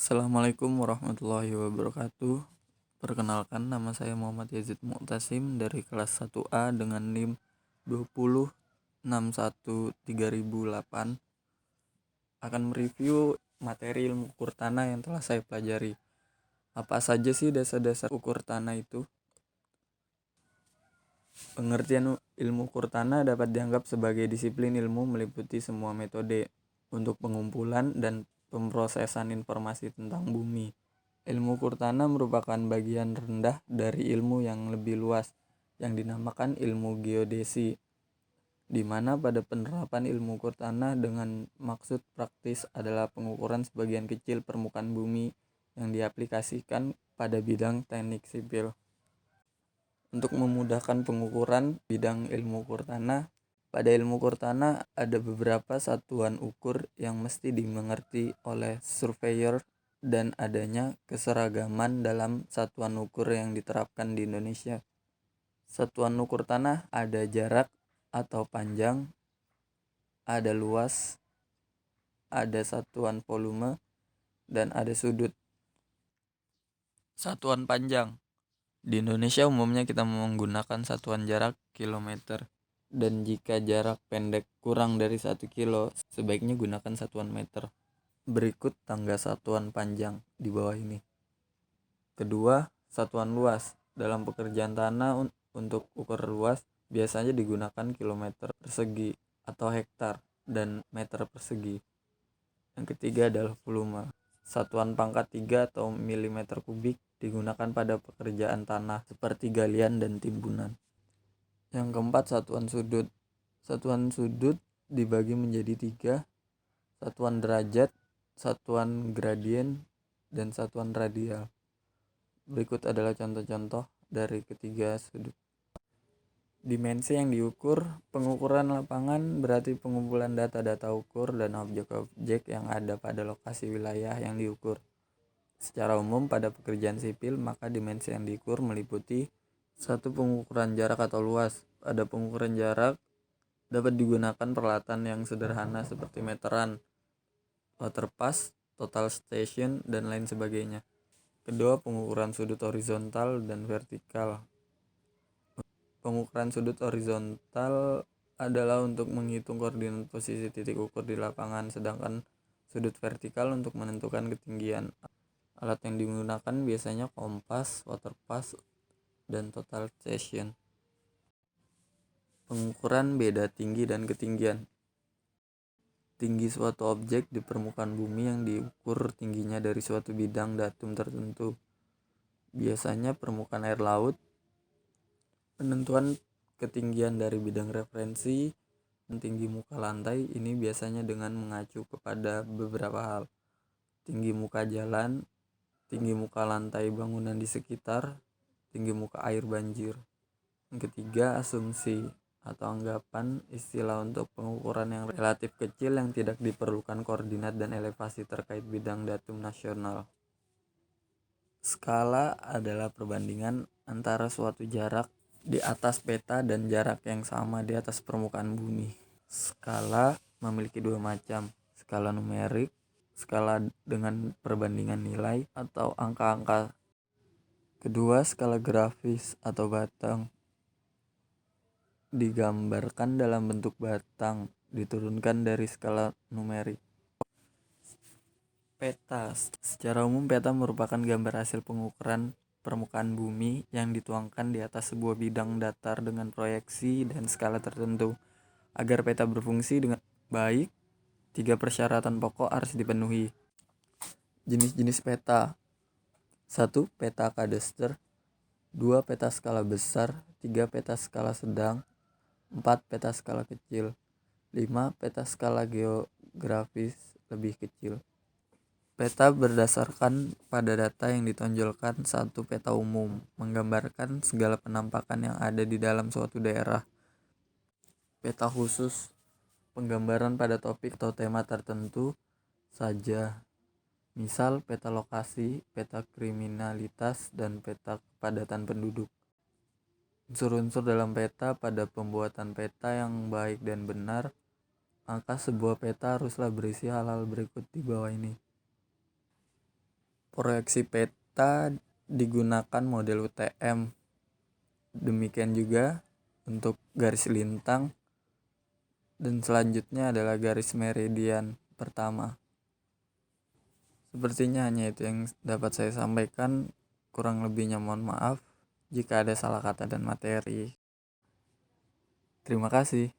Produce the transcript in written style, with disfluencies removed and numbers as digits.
Assalamualaikum warahmatullahi wabarakatuh. Perkenalkan, nama saya Muhammad Yazid Mu'tasim dari kelas 1A dengan NIM 20613008. Akan mereview materi ilmu ukur tanah yang telah saya pelajari. Apa saja sih dasar-dasar ukur tanah itu? Pengertian ilmu ukur tanah dapat dianggap sebagai disiplin ilmu meliputi semua metode untuk pengumpulan dan pemrosesan informasi tentang bumi. Ilmu ukur tanah merupakan bagian rendah dari ilmu yang lebih luas yang dinamakan ilmu geodesi, di mana pada penerapan ilmu ukur tanah dengan maksud praktis adalah pengukuran sebagian kecil permukaan bumi yang diaplikasikan pada bidang teknik sipil. Untuk memudahkan pengukuran bidang ilmu ukur tanah, pada ilmu ukur tanah ada beberapa satuan ukur yang mesti dimengerti oleh surveyor dan adanya keseragaman dalam satuan ukur yang diterapkan di Indonesia. Satuan ukur tanah ada jarak atau panjang, ada luas, ada satuan volume, dan ada sudut. Satuan panjang. Di Indonesia umumnya kita menggunakan satuan jarak kilometer, dan jika jarak pendek kurang dari 1 kilo, sebaiknya gunakan satuan meter. Berikut tangga satuan panjang di bawah ini. Kedua, satuan luas. Dalam pekerjaan tanah untuk ukur luas biasanya digunakan kilometer persegi atau hektar dan meter persegi. Yang ketiga adalah volume. Satuan pangkat 3 atau milimeter kubik digunakan pada pekerjaan tanah seperti galian dan timbunan. Yang keempat, satuan sudut. Satuan sudut dibagi menjadi 3, satuan derajat, satuan gradien, dan satuan radial. Berikut adalah contoh-contoh dari ketiga sudut. Dimensi yang diukur. Pengukuran lapangan berarti pengumpulan data-data ukur dan objek-objek yang ada pada lokasi wilayah yang diukur. Secara umum pada pekerjaan sipil, maka dimensi yang diukur meliputi 1. Pengukuran jarak atau luas. Pada pengukuran jarak dapat digunakan peralatan yang sederhana seperti meteran, water pass, total station, dan lain sebagainya. Kedua, pengukuran sudut horizontal dan vertikal. Pengukuran sudut horizontal adalah untuk menghitung koordinat posisi titik ukur di lapangan, sedangkan sudut vertikal untuk menentukan ketinggian. Alat yang digunakan biasanya kompas, water pass, dan total station. Pengukuran beda tinggi dan ketinggian. Tinggi suatu objek di permukaan bumi yang diukur tingginya dari suatu bidang datum tertentu, biasanya permukaan air laut. Penentuan ketinggian dari bidang referensi dan tinggi muka lantai ini biasanya dengan mengacu kepada beberapa hal: tinggi muka jalan, tinggi muka lantai bangunan di sekitar, tinggi muka air banjir. Yang ketiga, asumsi atau anggapan, istilah untuk pengukuran yang relatif kecil yang tidak diperlukan koordinat dan elevasi terkait bidang datum nasional. Skala adalah perbandingan antara suatu jarak di atas peta dan jarak yang sama di atas permukaan bumi. Skala memiliki 2 macam: skala numerik, skala dengan perbandingan nilai atau angka-angka. Kedua, skala grafis atau batang, digambarkan dalam bentuk batang, diturunkan dari skala numerik. Peta. Secara umum, peta merupakan gambar hasil pengukuran permukaan bumi yang dituangkan di atas sebuah bidang datar dengan proyeksi dan skala tertentu. Agar peta berfungsi dengan baik, 3 persyaratan pokok harus dipenuhi. Jenis-jenis peta. 1. Peta kadaster. 2. Peta skala besar. 3. Peta skala sedang. 4. Peta skala kecil. 5. Peta skala geografis lebih kecil. Peta berdasarkan pada data yang ditonjolkan. 1. Peta umum, menggambarkan segala penampakan yang ada di dalam suatu daerah. Peta khusus, penggambaran pada topik atau tema tertentu saja. Misal peta lokasi, peta kriminalitas, dan peta kepadatan penduduk. Unsur-unsur dalam peta. Pada pembuatan peta yang baik dan benar, maka sebuah peta haruslah berisi hal-hal berikut di bawah ini. Proyeksi peta digunakan model UTM. Demikian juga untuk garis lintang, dan selanjutnya adalah garis meridian pertama. Sepertinya hanya itu yang dapat saya sampaikan. Kurang lebihnya mohon maaf jika ada salah kata dan materi. Terima kasih.